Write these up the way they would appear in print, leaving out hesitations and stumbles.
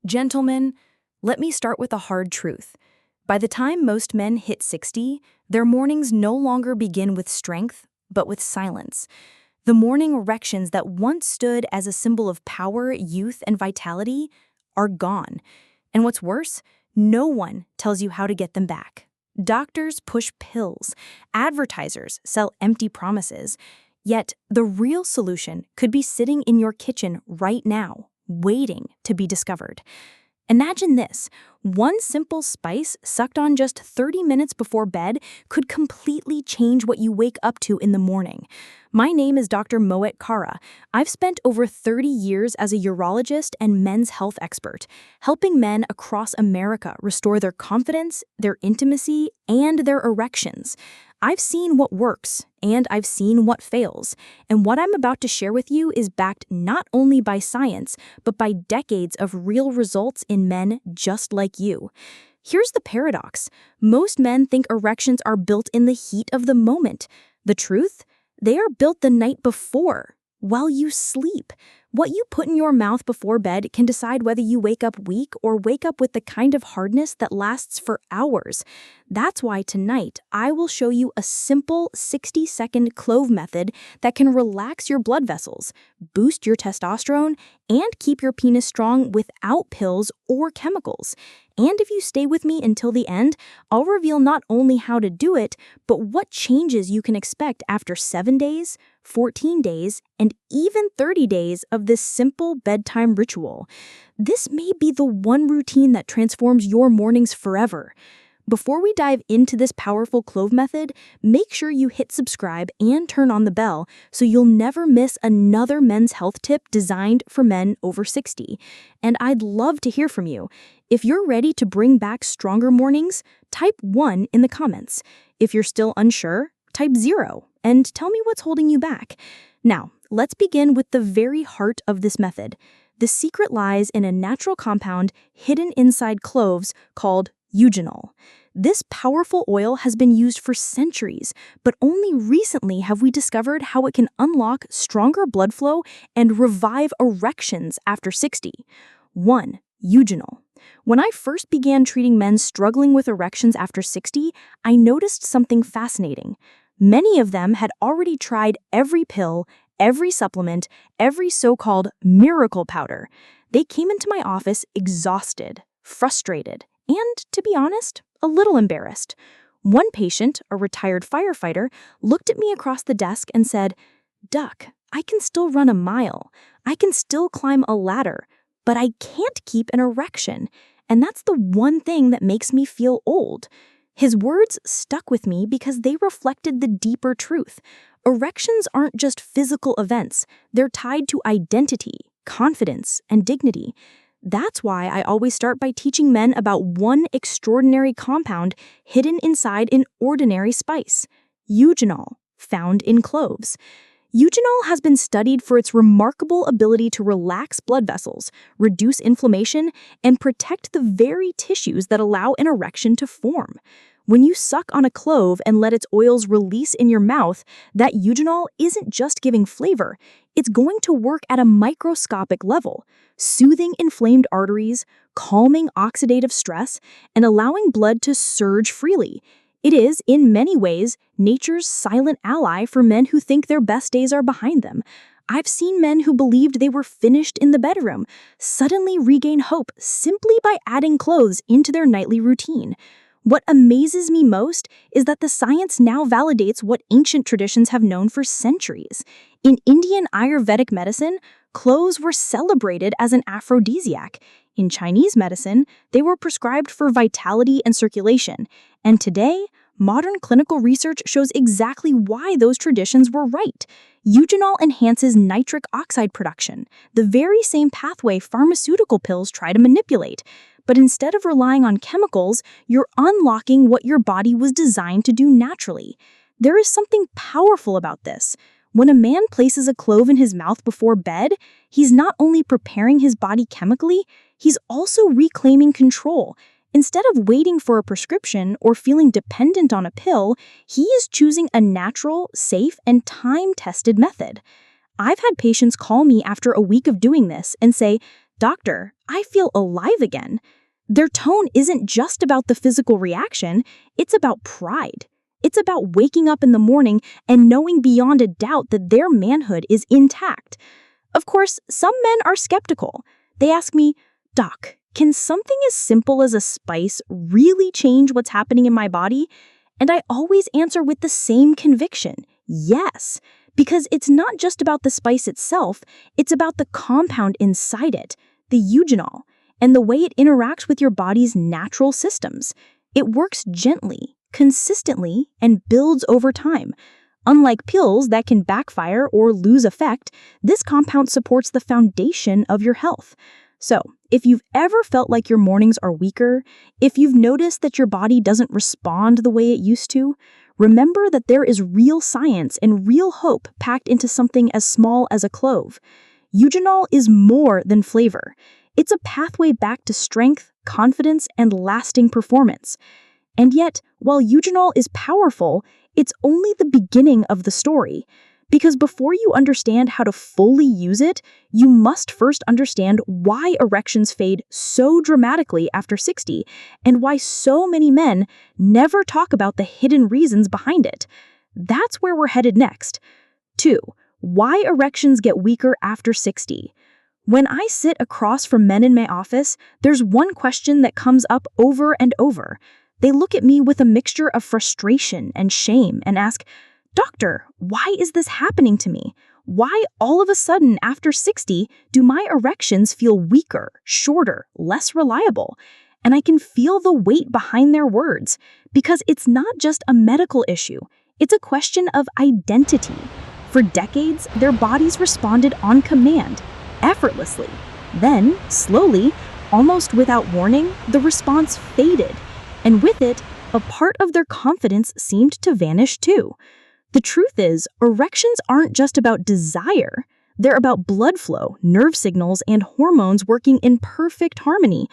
Gentlemen, let me start with a hard truth. By the time most men hit 60, their mornings no longer begin with strength, but with silence. The morning erections that once stood as a symbol of power, youth, and vitality are gone. And what's worse, no one tells you how to get them back. Doctors push pills, advertisers sell empty promises. Yet, the real solution could be sitting in your kitchen right now, waiting to be discovered. Imagine this. One simple spice sucked on just 30 minutes before bed could completely change what you wake up to in the morning. My name is Dr. Moet Kara. I've spent over 30 years as a urologist and men's health expert, helping men across America restore their confidence, their intimacy, and their erections. I've seen what works, and I've seen what fails. And what I'm about to share with you is backed not only by science, but by decades of real results in men just like you. Here's the paradox. Most men think erections are built in the heat of the moment. The truth? They are built the night before, while you sleep. What you put in your mouth before bed can decide whether you wake up weak or wake up with the kind of hardness that lasts for hours. That's why tonight I will show you a simple 60-second clove method that can relax your blood vessels, boost your testosterone, and keep your penis strong without pills or chemicals. And if you stay with me until the end, I'll reveal not only how to do it, but what changes you can expect after 7 days, 14 days, and even 30 days of this simple bedtime ritual. This may be the one routine that transforms your mornings forever. Before we dive into this powerful clove method, make sure you hit subscribe and turn on the bell so you'll never miss another men's health tip designed for men over 60. And I'd love to hear from you. If you're ready to bring back stronger mornings, type 1 in the comments. If you're still unsure, type 0 and tell me what's holding you back. Now, let's begin with the very heart of this method. The secret lies in a natural compound hidden inside cloves called eugenol. This powerful oil has been used for centuries, but only recently have we discovered how it can unlock stronger blood flow and revive erections after 60. 1. Eugenol. When I first began treating men struggling with erections after 60, I noticed something fascinating. Many of them had already tried every pill, every supplement, every so-called miracle powder. They came into my office exhausted, frustrated, and, to be honest, a little embarrassed. One patient, a retired firefighter, looked at me across the desk and said, "Duck, I can still run a mile. I can still climb a ladder, but I can't keep an erection. And that's the one thing that makes me feel old." His words stuck with me because they reflected the deeper truth. Erections aren't just physical events. They're tied to identity, confidence, and dignity. That's why I always start by teaching men about one extraordinary compound hidden inside an ordinary spice: eugenol, found in cloves. Eugenol has been studied for its remarkable ability to relax blood vessels, reduce inflammation, and protect the very tissues that allow an erection to form. When you suck on a clove and let its oils release in your mouth, that eugenol isn't just giving flavor, it's going to work at a microscopic level, soothing inflamed arteries, calming oxidative stress, and allowing blood to surge freely. It is, in many ways, nature's silent ally for men who think their best days are behind them. I've seen men who believed they were finished in the bedroom suddenly regain hope simply by adding clothes into their nightly routine. What amazes me most is that the science now validates what ancient traditions have known for centuries. In Indian Ayurvedic medicine, cloves were celebrated as an aphrodisiac. In Chinese medicine, they were prescribed for vitality and circulation. And today, modern clinical research shows exactly why those traditions were right. Eugenol enhances nitric oxide production, the very same pathway pharmaceutical pills try to manipulate. But instead of relying on chemicals, you're unlocking what your body was designed to do naturally. There is something powerful about this. When a man places a clove in his mouth before bed, he's not only preparing his body chemically, he's also reclaiming control. Instead of waiting for a prescription or feeling dependent on a pill, he is choosing a natural, safe, and time-tested method. I've had patients call me after a week of doing this and say, "Doctor, I feel alive again." Their tone isn't just about the physical reaction, it's about pride. It's about waking up in the morning and knowing beyond a doubt that their manhood is intact. Of course, some men are skeptical. They ask me, "Doc, can something as simple as a spice really change what's happening in my body?" And I always answer with the same conviction, yes, because it's not just about the spice itself, it's about the compound inside it, the eugenol, and the way it interacts with your body's natural systems. It works gently, consistently, and builds over time. Unlike pills that can backfire or lose effect, this compound supports the foundation of your health. So, if you've ever felt like your mornings are weaker, if you've noticed that your body doesn't respond the way it used to, remember that there is real science and real hope packed into something as small as a clove. Eugenol is more than flavor. It's a pathway back to strength, confidence, and lasting performance. And yet, while eugenol is powerful, it's only the beginning of the story. Because before you understand how to fully use it, you must first understand why erections fade so dramatically after 60 and why so many men never talk about the hidden reasons behind it. That's where we're headed next. 2. Why erections get weaker after 60. When I sit across from men in my office, there's one question that comes up over and over. They look at me with a mixture of frustration and shame and ask, "Doctor, why is this happening to me? Why all of a sudden after 60 do my erections feel weaker, shorter, less reliable?" And I can feel the weight behind their words, because it's not just a medical issue, it's a question of identity. For decades, their bodies responded on command, effortlessly. Then, slowly, almost without warning, the response faded, and with it, a part of their confidence seemed to vanish too. The truth is, erections aren't just about desire. They're about blood flow, nerve signals, and hormones working in perfect harmony.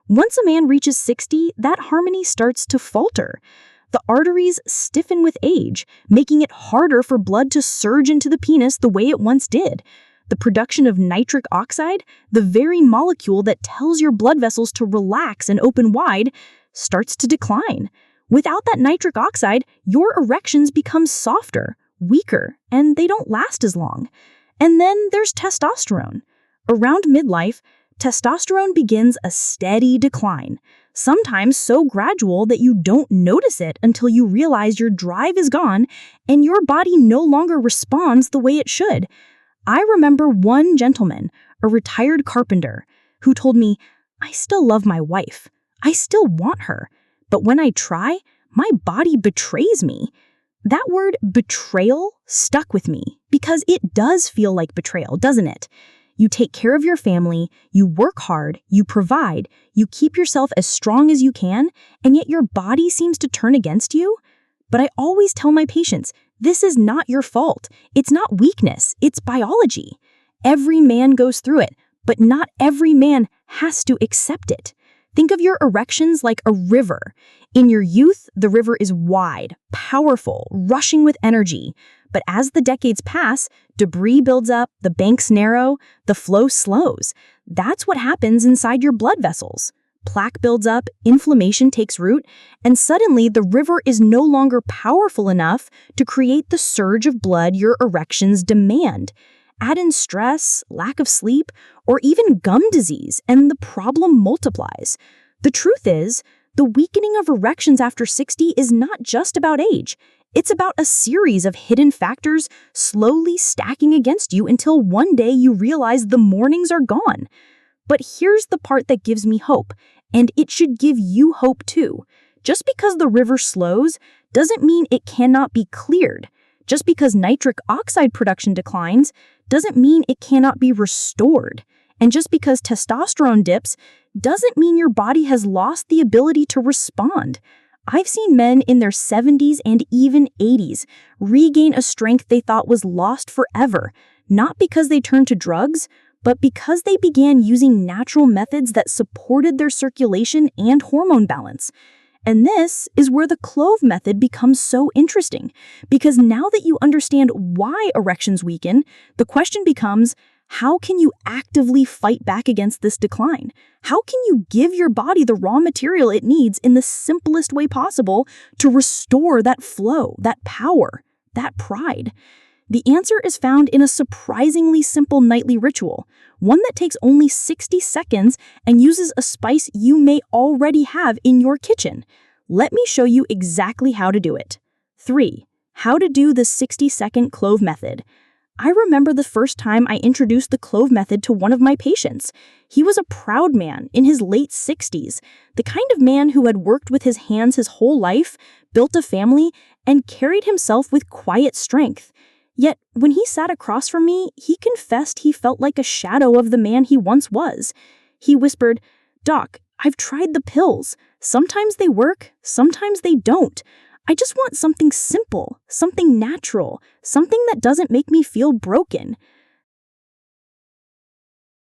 Once a man reaches 60, that harmony starts to falter. The arteries stiffen with age, making it harder for blood to surge into the penis the way it once did. The production of nitric oxide, the very molecule that tells your blood vessels to relax and open wide, starts to decline. Without that nitric oxide, your erections become softer, weaker, and they don't last as long. And then there's testosterone. Around midlife, testosterone begins a steady decline, sometimes so gradual that you don't notice it until you realize your drive is gone and your body no longer responds the way it should. I remember one gentleman, a retired carpenter, who told me, "I still love my wife. I still want her. But when I try, my body betrays me." That word betrayal stuck with me because it does feel like betrayal, doesn't it? You take care of your family, you work hard, you provide, you keep yourself as strong as you can, and yet your body seems to turn against you. But I always tell my patients, this is not your fault. It's not weakness, it's biology. Every man goes through it, but not every man has to accept it. Think of your erections like a river. In your youth, the river is wide, powerful, rushing with energy. But as the decades pass, debris builds up, the banks narrow, the flow slows. That's what happens inside your blood vessels. Plaque builds up, inflammation takes root, and suddenly the river is no longer powerful enough to create the surge of blood your erections demand. Add in stress, lack of sleep, or even gum disease, and the problem multiplies. The truth is, the weakening of erections after 60 is not just about age. It's about a series of hidden factors slowly stacking against you until one day you realize the mornings are gone. But here's the part that gives me hope, and it should give you hope too. Just because the river slows doesn't mean it cannot be cleared. Just because nitric oxide production declines doesn't mean it cannot be restored. And just because testosterone dips doesn't mean your body has lost the ability to respond. I've seen men in their 70s and even 80s regain a strength they thought was lost forever, not because they turned to drugs, but because they began using natural methods that supported their circulation and hormone balance. And this is where the clove method becomes so interesting, because now that you understand why erections weaken, the question becomes, How can you actively fight back against this decline? How can you give your body the raw material it needs in the simplest way possible to restore that flow, that power, that pride? The answer is found in a surprisingly simple nightly ritual, one that takes only 60 seconds and uses a spice you may already have in your kitchen. Let me show you exactly how to do it. 3. How to do the 60-second clove method. I remember the first time I introduced the clove method to one of my patients. He was a proud man in his late 60s, the kind of man who had worked with his hands his whole life, built a family, and carried himself with quiet strength. Yet, when he sat across from me, he confessed he felt like a shadow of the man he once was. He whispered, "Doc, I've tried the pills. Sometimes they work, sometimes they don't. I just want something simple, something natural, something that doesn't make me feel broken."